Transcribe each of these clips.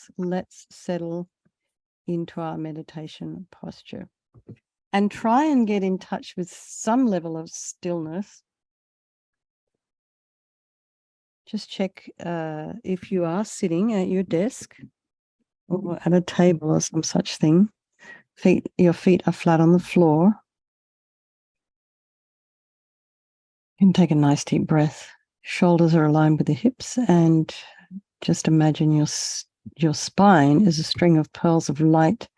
breath, let's settle into our meditation posture and try and get in touch with some level of stillness. Just check if you are sitting at your desk or at a table or some such thing. Your feet are flat on the floor. You can take a nice deep breath. Shoulders are aligned with the hips, and just imagine your spine is a string of pearls of light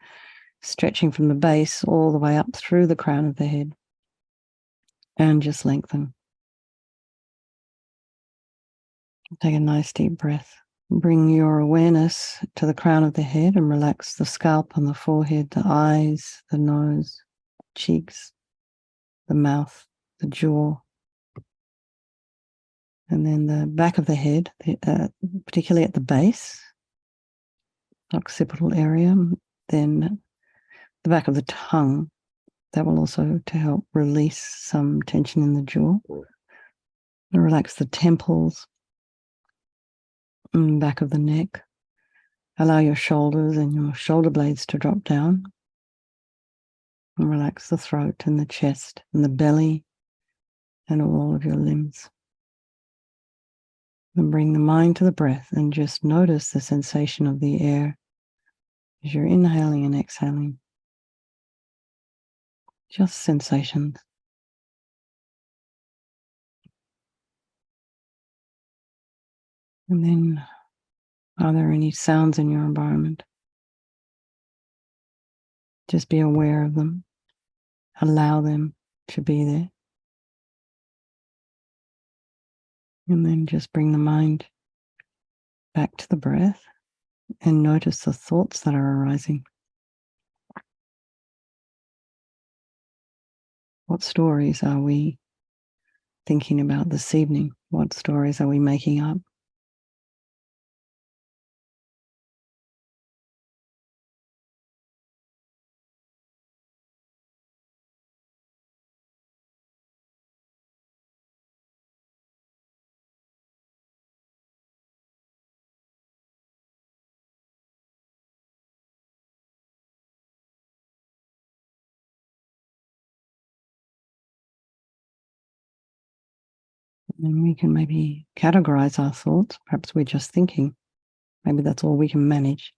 stretching from the base all the way up through the crown of the head, and just lengthen. Take a nice deep breath. Bring your awareness to the crown of the head and relax the scalp and the forehead, the eyes, the nose, cheeks, the mouth, the jaw, and then the back of the head, particularly at the base, occipital area, then the back of the tongue. That will also to help release some tension in the jaw. And relax the temples and back of the neck. Allow your shoulders and your shoulder blades to drop down. And relax the throat and the chest and the belly and all of your limbs. And bring the mind to the breath and just notice the sensation of the air as you're inhaling and exhaling. Just sensations. And then, are there any sounds in your environment? Just be aware of them. Allow them to be there. And then just bring the mind back to the breath and notice the thoughts that are arising. What stories are we thinking about this evening? What stories are we making up? And we can maybe categorize our thoughts. Perhaps we're just thinking. Maybe that's all we can manage.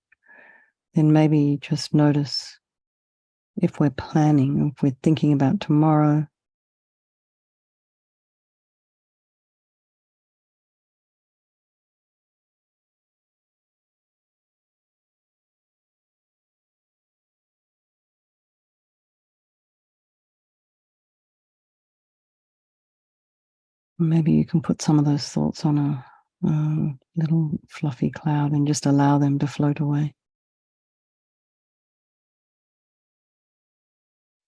Then maybe just notice if we're planning, if we're thinking about tomorrow. Maybe you can put some of those thoughts on a little fluffy cloud and just allow them to float away.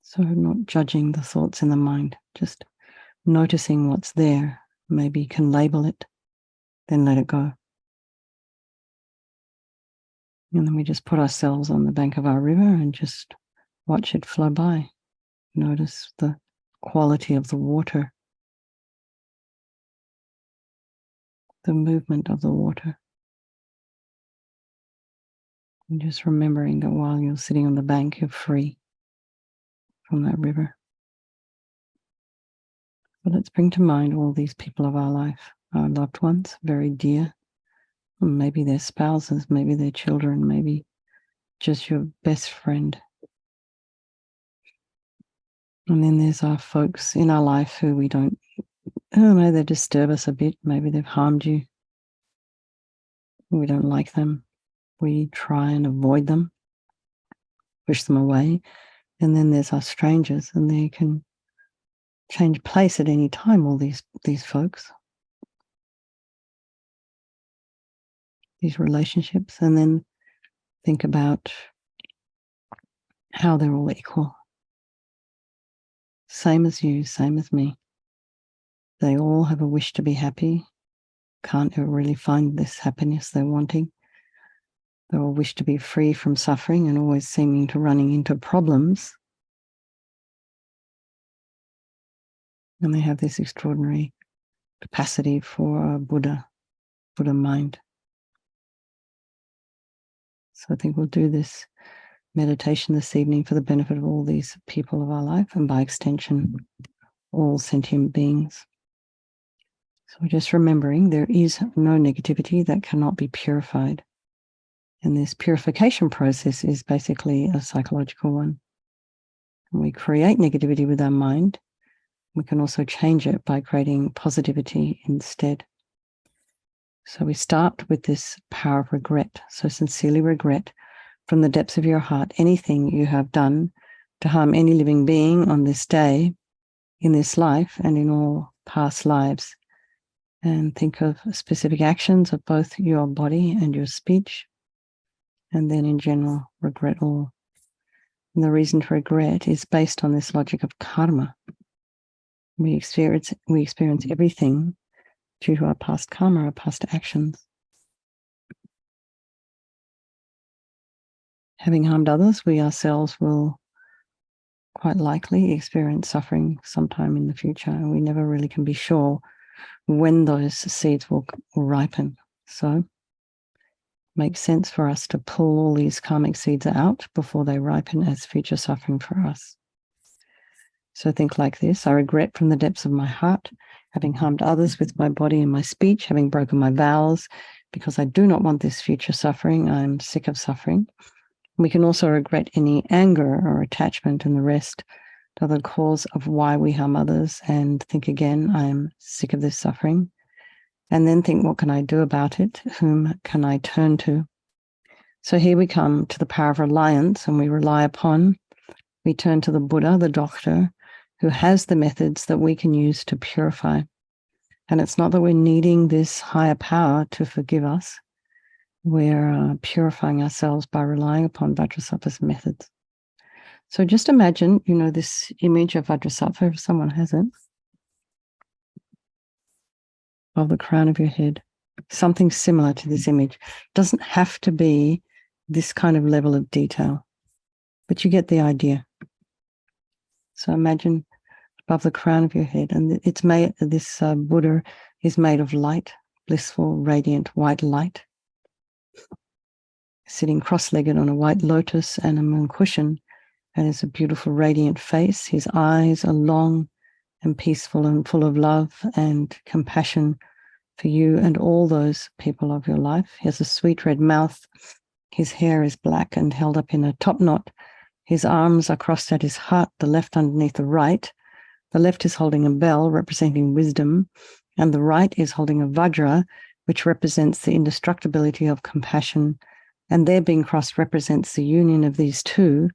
So not judging the thoughts in the mind, just noticing what's there. Maybe you can label it, then let it go. And then we just put ourselves on the bank of our river and just watch it flow by. Notice the quality of the water, the movement of the water. And just remembering that while you're sitting on the bank, you're free from that river. But let's bring to mind all these people of our life, our loved ones, very dear. Maybe their spouses, maybe their children, maybe just your best friend. And then there's our folks in our life who we don't, they disturb us a bit. Maybe they've harmed you. We don't like them. We try and avoid them, push them away. And then there's our strangers, and they can change place at any time, all these folks, these relationships. And then think about how they're all equal. Same as you, same as me. They all have a wish to be happy, can't ever really find this happiness they're wanting. They all wish to be free from suffering and always seeming to running into problems. And they have this extraordinary capacity for a Buddha mind. So I think we'll do this meditation this evening for the benefit of all these people of our life, and by extension, all sentient beings. So we're just remembering there is no negativity that cannot be purified. And this purification process is basically a psychological one. When we create negativity with our mind, we can also change it by creating positivity instead. So we start with this power of regret. So sincerely regret from the depths of your heart anything you have done to harm any living being on this day, in this life, and in all past lives. And think of specific actions of both your body and your speech. And then in general, regret all. And the reason for regret is based on this logic of karma. We experience everything due to our past karma, our past actions. Having harmed others, we ourselves will quite likely experience suffering sometime in the future, and we never really can be sure when those seeds will ripen. So it makes sense for us to pull all these karmic seeds out before they ripen as future suffering for us. So think like this: I regret from the depths of my heart having harmed others with my body and my speech, having broken my vows, because I do not want this future suffering. I'm sick of suffering. We can also regret any anger or attachment and the rest to the cause of why we harm others, and think again, I'm sick of this suffering. And then think, what can I do about it? Whom can I turn to? So here we come to the power of reliance, and we turn to the Buddha, the doctor, who has the methods that we can use to purify. And it's not that we're needing this higher power to forgive us. We're purifying ourselves by relying upon Vajrasattva's methods. So just imagine, this image of Vajrasattva, if someone has it, of the crown of your head, something similar to this image. It doesn't have to be this kind of level of detail, but you get the idea. So imagine above the crown of your head, and this Buddha is made of light, blissful, radiant white light, sitting cross-legged on a white lotus and a moon cushion, and has a beautiful radiant face. His eyes are long and peaceful and full of love and compassion for you and all those people of your life. He has a sweet red mouth. His hair is black and held up in a top knot. His arms are crossed at his heart, the left underneath the right. The left is holding a bell representing wisdom, and the right is holding a vajra, which represents the indestructibility of compassion. And their being crossed represents the union of these two,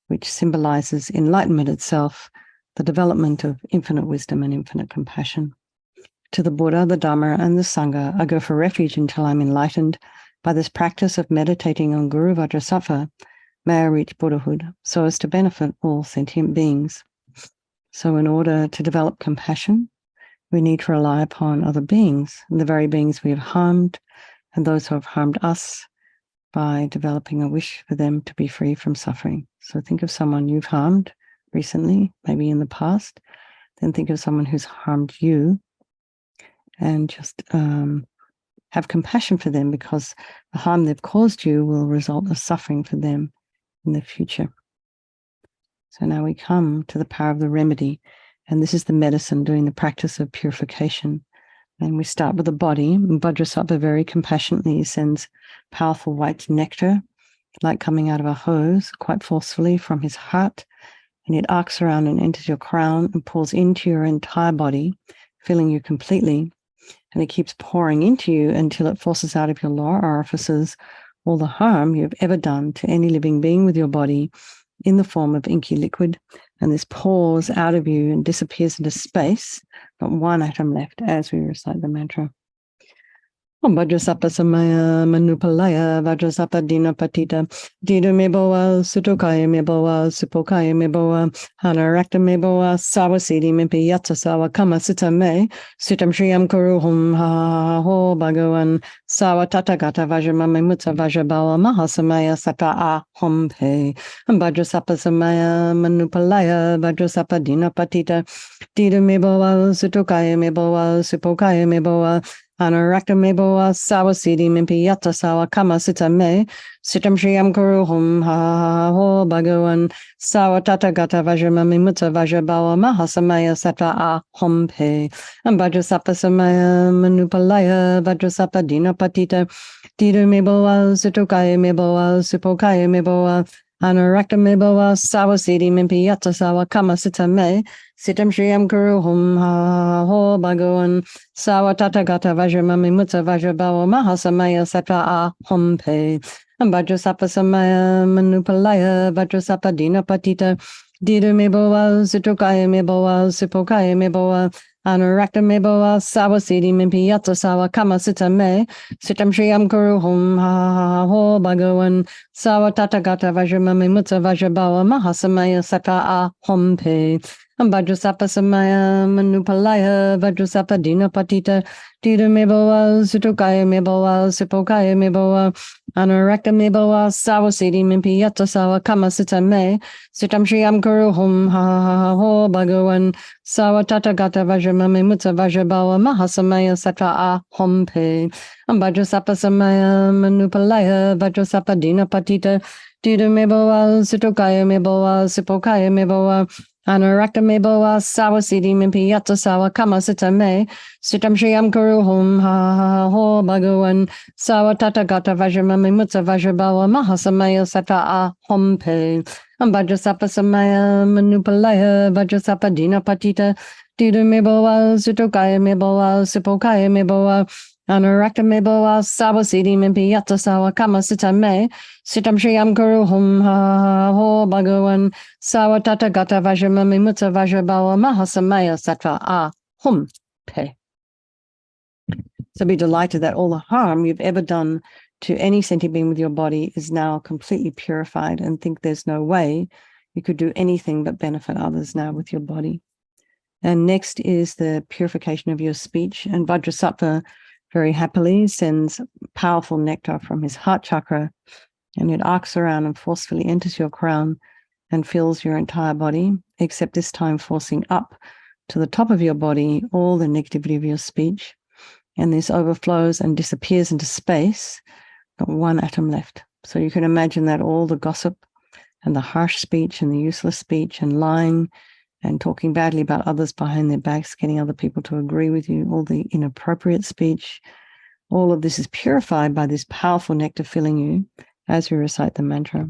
which symbolizes enlightenment itself, the development of infinite wisdom and infinite compassion. To the Buddha, the Dhamma, and the Sangha, I go for refuge until I'm enlightened. By this practice of meditating on Guru Vajrasattva, may I reach Buddhahood, so as to benefit all sentient beings. So in order to develop compassion, we need to rely upon other beings, the very beings we have harmed, and those who have harmed us, by developing a wish for them to be free from suffering. So think of someone you've harmed recently, maybe in the past. Then think of someone who's harmed you, and just have compassion for them, because the harm they've caused you will result in suffering for them in the future. So now we come to the power of the remedy, and this is the medicine doing the practice of purification. And we start with the body. Vajrasattva very compassionately sends powerful white nectar, like coming out of a hose, quite forcefully from his heart, and it arcs around and enters your crown and pours into your entire body, filling you completely. And it keeps pouring into you until it forces out of your lower orifices all the harm you've ever done to any living being with your body in the form of inky liquid. And this pours out of you and disappears into space, not one atom left, as we recite the mantra. Om Vajrasattva Samaya Manupalaya Vajrasattva Dina Patita Dida Meboa Sutokaya Meboa Supokaya Meboa Hanarakta Meboa Sawasidi Mimpi Yatsa Sawa Kama Sita Me Sitam Shriyam Kuruhum Ha Ho Bhagavan Sawa Tatagata Vajramama Mutsa Vajrabawa Mahasamaya Sata A Hom Pe Vajrasattva Samaya Manupalaya Vajrasattva Dina Patita Dida Meboa Sutokaya Meboa Supokaya Meboa Anarakta meboa sawasidi mimpi yata sawa kama sita me. Sitam Shriyam Guru Hum Ha Ho Bhagavan Sawa Tata Gata Vajramami Mutta Vajrabawa Mahasamaya Sata A Hom Pe and Vajrasapa Samaya Manupalaya Vajrasapa Dina Patita Tidu Meboa Sutukaya Meboa Supokaya Meboa Anarakta Meboa Sawa Sidi Mimpi Yata Sawa Kama Sita Me Sitam Shriyam Guru Hum Ha Ho Bhagavan Sawa Tata Gata Vajramami Mutta Vajrabawa Mahasamaya Sata A Hom Pe Vajrasapa Samaya Manupalaya Vajrasapa Dina Patita Dida Meboa Zutukaya Meboa Supokaya Meboa Anurakta Meboa Sawasidi Mimpi Yata Sawa Kama Sita Me Sitam Shriyam Guru Hum Ha Ho Bhagavan Sawa Tata Gata Vajramami Mutta Vajrabawa Mahasamaya Sata A Hom Pe Vajrasapa Samaya Manupalaya Vajrasapa Dina Patita Dida Meboa Zutukaya Meboa Supokaya Meboa Anurakta Meboa Sawasidi Mimpi Yata Sawa Kama Sita Me Sitam Shriyam Guru Hum Ha Ho Bhagavan Sawa Tata Gata Vajramami Mutta Vajrabawa Mahasamaya Sata A Hom Pe Vajrasapa Samaya Manupalaya Vajrasapa Dina Patita Dida Meboa Zutukaya Meboa Supokaya Meboa Anurakta Meboa Sawasidi Mimpi Yata Sawa Kama Sita Me Sitam Shriyam Guru Hum Ha Ho Bhagavan Sawa Tata Gata Vajramami Mutta Vajrabawa Mahasamaya Sata A Hom Pe Vajrasapa Samaya Manupalaya Vajrasapa Dina Patita Dida Meboa Zutukaya Meboa Supokaya Meboa Anurakta Meboa Sawasidi Mimpi Yata Sawa Kama Sita Me Sitam Shriyam Guru Hum Ha Ho Bhagavan Sawa Tata Gata Vajramami Mutta Vajrabawa Mahasamaya Sata A Hom Pe. So be delighted that all the harm you've ever done to any sentient being with your body is now completely purified, and think there's no way you could do anything but benefit others now with your body. And next is the purification of your speech. And Vajrasattva very happily sends powerful nectar from his heart chakra, and it arcs around and forcefully enters your crown and fills your entire body, except this time forcing up to the top of your body all the negativity of your speech. And this overflows and disappears into space, not one atom left. So you can imagine that all the gossip and the harsh speech and the useless speech and lying and talking badly about others behind their backs, getting other people to agree with you, all the inappropriate speech, all of this is purified by this powerful nectar filling you as we recite the mantra.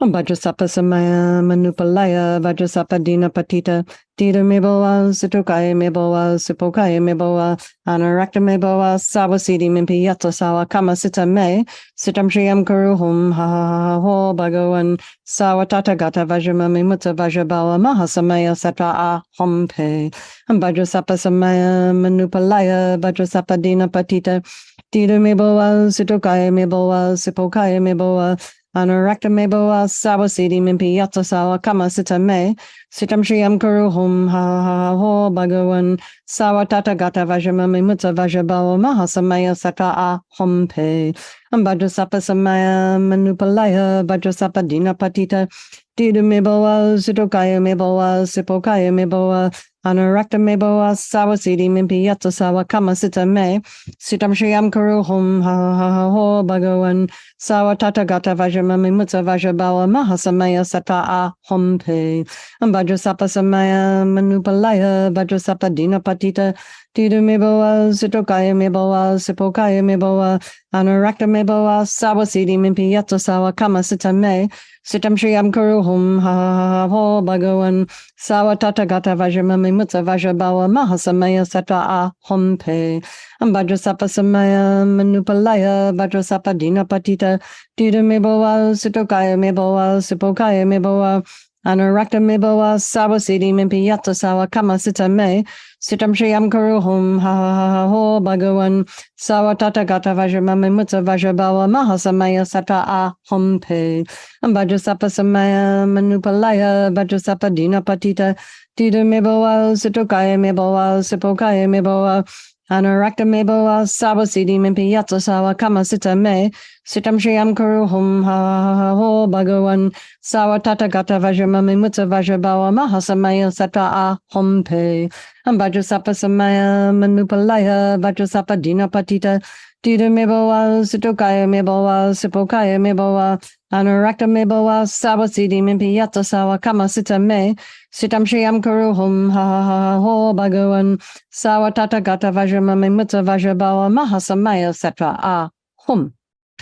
Vajrasapa Samaya Manupalaya Vajrasapa Dina Patita Dida Meboa Sutukaya Meboa Supokaya Meboa Anurakta Meboa Sawasidi Mimpi Yata Sawa Kama Sita Me Sitam Shriyam Guru Hum Ha Ho Bhagavan Sawa Tata Gata Vajramami Mutta Vajrabawa Mahasamaya Sata A Hom Pe Vajrasapa Samaya Manupalaya Vajrasapa Dina Patita Dida Meboa Sutukaya Meboa Supokaya Meboa Anurakta Meboa Sawasidi Mimpi Yata Sawa Kama Sita Me Sitam Shriyam Guru Hum Ha Ho Bhagavan Sawa Tata Gata Vajramami Mutta Vajrabawa Mahasamaya Sata A Hom Pe Vajrasapa Samaya Manupalaya Vajrasapa Dina Patita Dida Meboa Zutukaya Meboa Supokaya Meboa Anurakta Meboa Sawasidi Mimpi Yata Sawa Kama Sita Me Sitam Shriyam Guru Hum Ha Ho Bhagavan Sawa Tata Gata Vajramami Mutta Vajrabawa Mahasamaya Sata A Hom Pe Vajrasapa Samaya Manupalaya Vajrasapa Dina Patita Dida Meboa Zutukaya Meboa Supokaya Meboa Anurakta Meboa Sawasidi Mimpi Yata Sawa Kama Sita Me Sitam Shriyam Guru Hum Ha Ho Bhagavan Sawa Tata Gata Vajramami Mutta Vajrabawa Mahasamaya Sata A Hom Pe Vajrasapa Samaya Manupalaya Vajrasapa Dina Patita Dida Meboa Sutukaya Meboa Supokaya Meboa Anurakta Meboa Sawasidi Mimpi Yata Sawa Kama Sita Me Sitam Shriyam Guru Hum Ha Ho Bhagavan Sawa Tata Gata Vajramami Mutta Vajrabawa Mahasamaya Sata A Hom Pe Vajrasapa Samaya Manupalaya Vajrasapa Dina Patita Dida Meboa Sutukaya Meboa Supokaya Meboa Anurakta meboa sabasidi mimpi yatsa sawa kama sita me. Sitam shriyam kuru hum ha ho bhagavan. Sawa tata gata vajramami mutsa vajrabawa mahasamaya sata a hum pe. Vajrasapa samaya manupalaya vajrasapa dina patita. Dida meboa sitokaya meboa sipokaya meboa. Anurakta meboa sabasidi mimpi yatsa sawa kama sita me. Sitam shriyam kuru hum ha ho bhagavan. Sawa tata gata vajramami mutsa vajrabawa mahasamaya satra a hum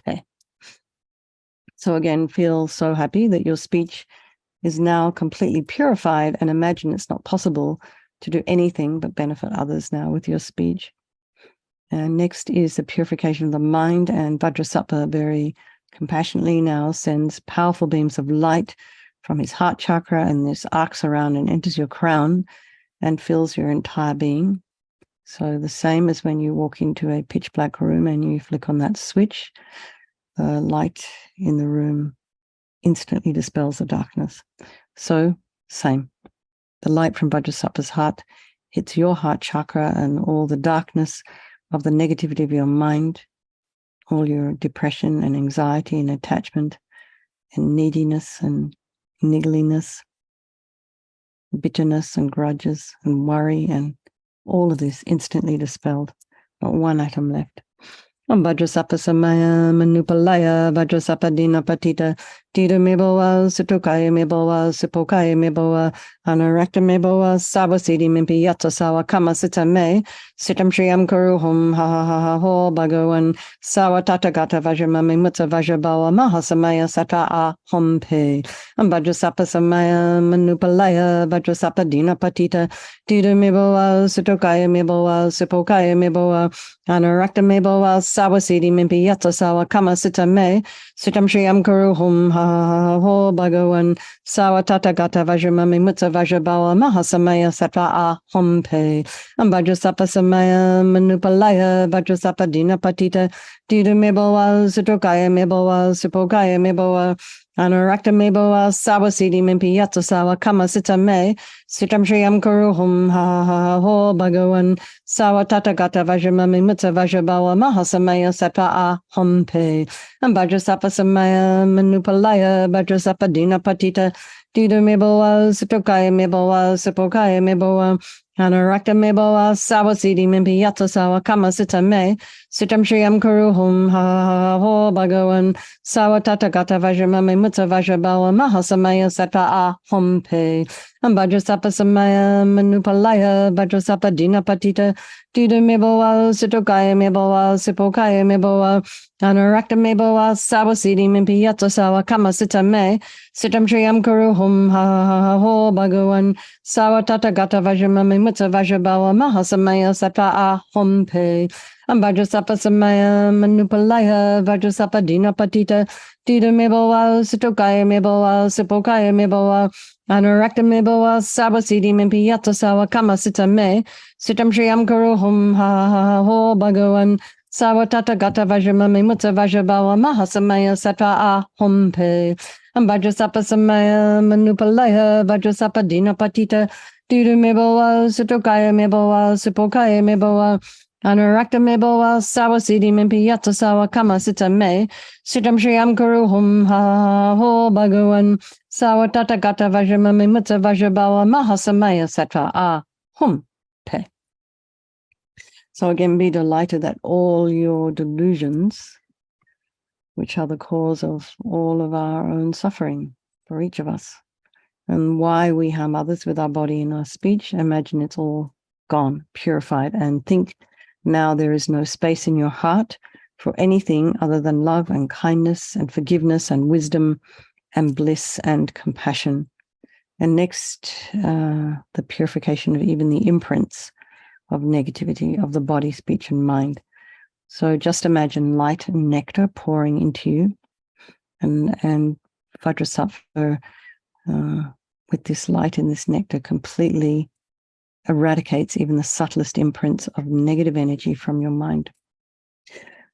te. So again, feel so happy that your speech is now completely purified, and imagine it's not possible to do anything but benefit others now with your speech. And next is the purification of the mind, and Vajrasattva very compassionately now sends powerful beams of light from his heart chakra, and this arcs around and enters your crown and fills your entire being. So the same as when you walk into a pitch black room and you flick on that switch, the light in the room instantly dispels the darkness. So same, the light from Vajrasattva's heart hits your heart chakra, and all the darkness of the negativity of your mind, all your depression and anxiety and attachment and neediness and niggliness, bitterness and grudges and worry, and all of this instantly dispelled, not one atom left. Vajrasapa samaya manupalaya Vajrasapa dina patita Dida meboa sitokaya meboa sipokaya meboa Anurakta meboa sabasidi mimpi yatsa sawa kama sita me Sitam shriyam kuru hum ha ho bhagavan Sawa tata gata vajramami mutsa vajrabawa mahasamaya sata a hum pe Vajrasapa samaya manupalaya Vajrasapa dina patita Dida meboa sitokaya meboa sipokaya meboa Anurakta meboa sabasidi mimpi yatsa sawa kama sita me Sitam shriyam kuru hum ha ho bhagavan Sawa tata gata vajramami mutsa vajrabawa mahasamaya sata a hum pe Vajrasapa samaya manupalaya Vajrasapa dina patita Dida meboa sitokaya meboa sipokaya meboa Anurakta meboa sabasidi mimpi yatsa sawa kama sita me Sitam shriyam kuru hum ha ho bhagavan Sawa tata gata vajramami mutsa vajrabawa mahasamaya sata a hum pe Vajrasapa samaya manupalaya Vajrasapa dina patita Dida meboa sitokaya meboa sipokaya meboa Anurakta meboa sabasidi mimpi yatsa sawa kama sita me Sitam shriyam kuru hum ha ho bhagavan Sawa tata gata vajramami mutsa vajrabawa mahasamaya sata a hum pe Vajrasapa samaya manupalaya Vajrasapa dina patita Dida meboa sitokaya meboa sipokaya meboa Anurakta meboa sabasidi mimpi yatsa sawa kama sita me Sitam shriyam kuru hum ha ho bhagavan Sawa tata gata vajramami mutsa vajrabawa mahasamaya sata a hum pe Vajrasapa samaya manupalaya Vajrasapa dina patita Dida meboa sitokaya meboa sipokaya meboa Anurakta meboa sabasidi mimpi yatsa sawa kama sita me Sitam shriyam kuru hum ha ho bhagavan Sawa tata gata vajramami mutsa vajrabawa mahasamaya sata a hum pe Vajrasapa samaya manupalaya Vajrasapa dina patita Dida meboa sitokaya meboa sipokaya meboa Anurakta meboa sabasidi mimpi yatsa sawa kama sita me Sitam shriyam kuru hum ha ho bhagavan Sawa tata gata vajramami mutsa vajrabawa mahasamaya satra a hum pe. So again, be delighted that all your delusions, which are the cause of all of our own suffering for each of us, and why we harm others with our body and our speech, imagine it's all gone, purified, and think now there is no space in your heart for anything other than love and kindness and forgiveness and wisdom and bliss and compassion. And next, the purification of even the imprints of negativity of the body, speech, and mind. So just imagine light and nectar pouring into you, and Vajrasattva with this light and this nectar completely eradicates even the subtlest imprints of negative energy from your mind.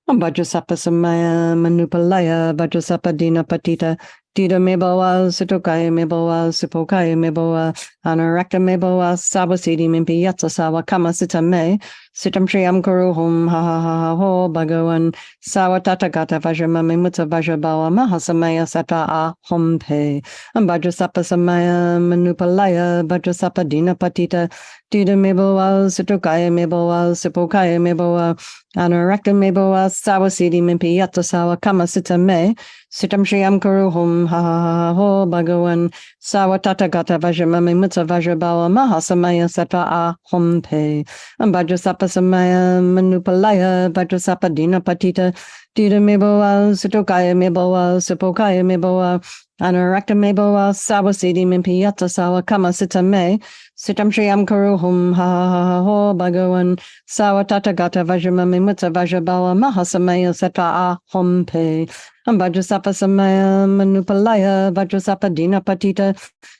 Vajrasapa samaya manupalaya Vajrasapa dina patita Dida meboa sitokaya meboa sipokaya meboa Anurakta meboa sabasidi mimpi yatsa sawa kama sita me Sitam Shriyam Kuru Hum Ha Ha Ha Ho Bhagavan Sawatata Gata Vajramami Mutta Vajrabawa Mahasamaya Sata A Hum Pe Vajrasapa Samaya Manupalaya Vajrasapa Dina Patita Dida Meboa Situkaya Meboa Sipokaya Meboa Anarakta Meboa Sawasidi Mimpi Yata Sawa Kama Sita Me Sitam Shriyam Kuru Hum Ha Ha Ha Ho Bhagavan Sawatata Gata Vajramami Mutta Vajrabawa Mahasamaya Sata A Hum Pe Vajrasapa Samaya Manupalaya Vajrasapa Dina Patita Dida Meboa Sitokaya Meboa Sipokaya Meboa Anarakta Meboa Sawasidi Mimpi Yata Sawa Kama Sita Me Sitam Shriyam Kuru Hum Ha Ha Ha Ho Bhagavan Sawatata Gata Vajramami Mutta Vajrabawa Mahasamaya Sata A Hum Pe Vajrasapa Samaya Manupalaya Vajrasapa Dina Patita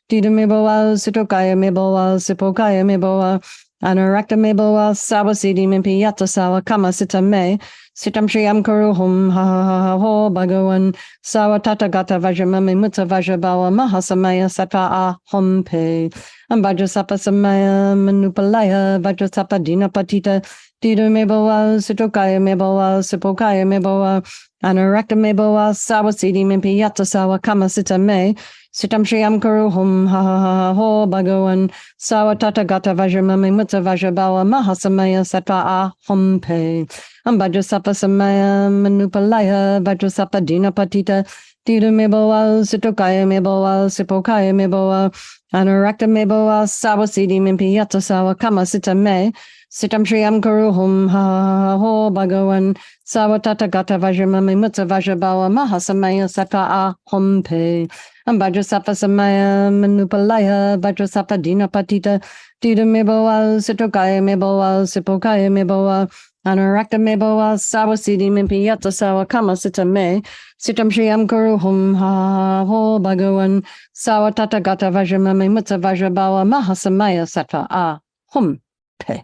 Dida Meboa Sitokaya Meboa Sipokaya Meboa Anarakta Meboa Sawasidi Mimpi Yata Sawa Kama Sita Me Sitam Shriyam Kuru Hum Ha Ha Ha Ho Bhagavan Sawatata Gata Vajramami Mutta Vajrabawa Mahasamaya Sata A Hum Pe Vajrasapa Samaya Manupalaya Vajrasapa Dina Patita Dida Meboa Sitokaya Meboa Sipokaya Meboa Anarakta Meboa Sawasidi Mimpi Yata Sawa Kama Sita Me Sitam Shriyam Kuru Hum Ha Ha Ha Ho Bhagavan Sawatata Gata Vajramami Mutta Vajrabawa Mahasamaya Sata A Hum Pe Vajrasapa Samaya Manupalaya Vajrasapa Dina Patita Dida Meboa Sitokaya Meboa Sipokaya Meboa Anarakta Meboa Sawasidi Mimpi Yata Sawa Kama Sita Me Sitam Shriyam Kuru Hum Ha Ha Ho Bhagavan Sawatata Gata Vajramami Mutta Vajrabawa Mahasamaya Sata A Hum Pe Vajrasapa Samaya Manupalaya Vajrasapa Dina Patita Dida Meboa Sitokaya Meboa Sipokaya Meboa Anarakta Meboa Sawasidi Mimpi Yata Sawa Kama Sita Me Sitam Shriyam Kuru Hum Ha Ho Bhagavan Sawatata Gata Vajramami Mutta Vajrabawa Mahasamaya Sata A Hum Pe.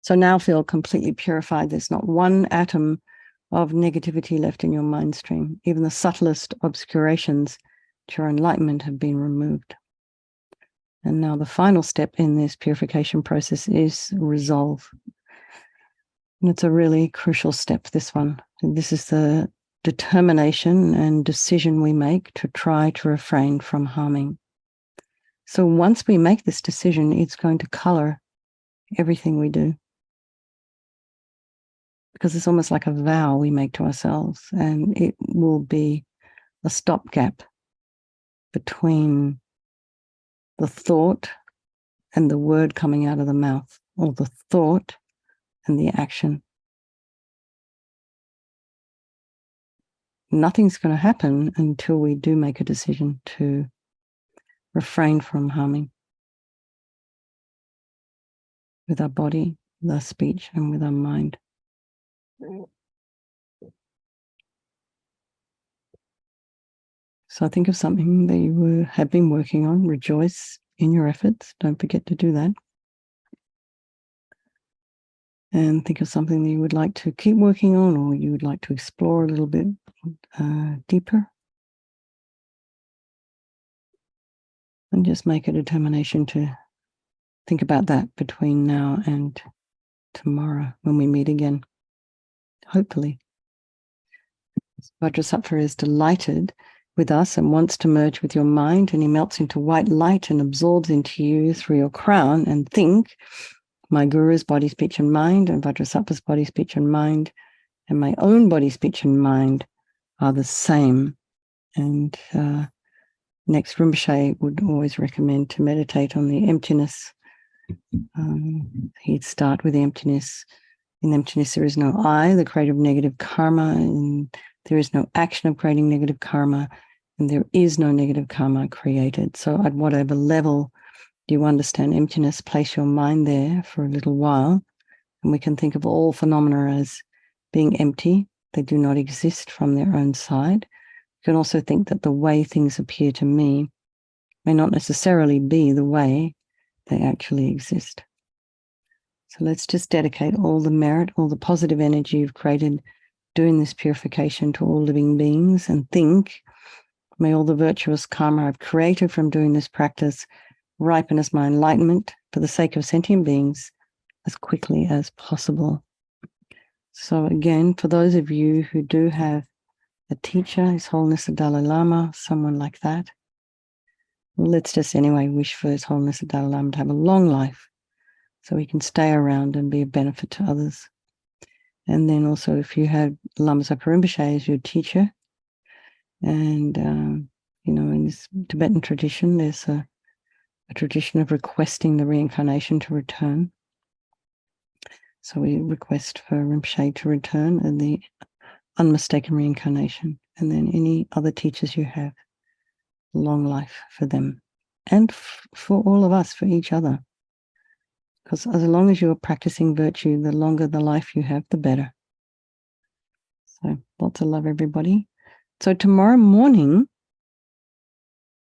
So now feel completely purified. There's not one atom of negativity left in your mind stream. Even the subtlest obscurations to your enlightenment have been removed. And now the final step in this purification process is resolve. And it's a really crucial step, this one. This is the determination and decision we make to try to refrain from harming. So once we make this decision, it's going to color everything we do. Because it's almost like a vow we make to ourselves, and it will be a stopgap between the thought and the word coming out of the mouth, or the thought and the action. Nothing's going to happen until we do make a decision to refrain from harming with our body, with our speech, and with our mind. So think of something that you have been working on. Rejoice in your efforts. Don't forget to do that. And think of something that you would like to keep working on, or you would like to explore a little bit deeper. And just make a determination to think about that between now and tomorrow when we meet again. Hopefully. Vajrasattva is delighted with us and wants to merge with your mind, and he melts into white light and absorbs into you through your crown. And think, my guru's body, speech, and mind, and Vajrasattva's body, speech, and mind, and my own body, speech, and mind are the same. And next, Rinpoche would always recommend to meditate on the emptiness. He'd start with the emptiness. In emptiness, there is no I, the creator of negative karma, and there is no action of creating negative karma, and there is no negative karma created. So at whatever level you understand emptiness, place your mind there for a little while, and we can think of all phenomena as being empty. They do not exist from their own side. You can also think that the way things appear to me may not necessarily be the way they actually exist. So let's just dedicate all the merit, all the positive energy you've created doing this purification to all living beings, and think, may all the virtuous karma I've created from doing this practice ripen as my enlightenment for the sake of sentient beings as quickly as possible. So again, for those of you who do have a teacher, His Holiness the Dalai Lama, someone like that, let's just anyway wish for His Holiness the Dalai Lama to have a long life so he can stay around and be of benefit to others. And then also if you have Lama Zopa Rinpoche as your teacher, and in this Tibetan tradition, there's a tradition of requesting the reincarnation to return. So we request for Rinpoche to return and the unmistaken reincarnation, and then any other teachers you have, long life for them, and for all of us, for each other. Because as long as you're practicing virtue, the longer the life you have, the better. So lots of love, everybody. So tomorrow morning,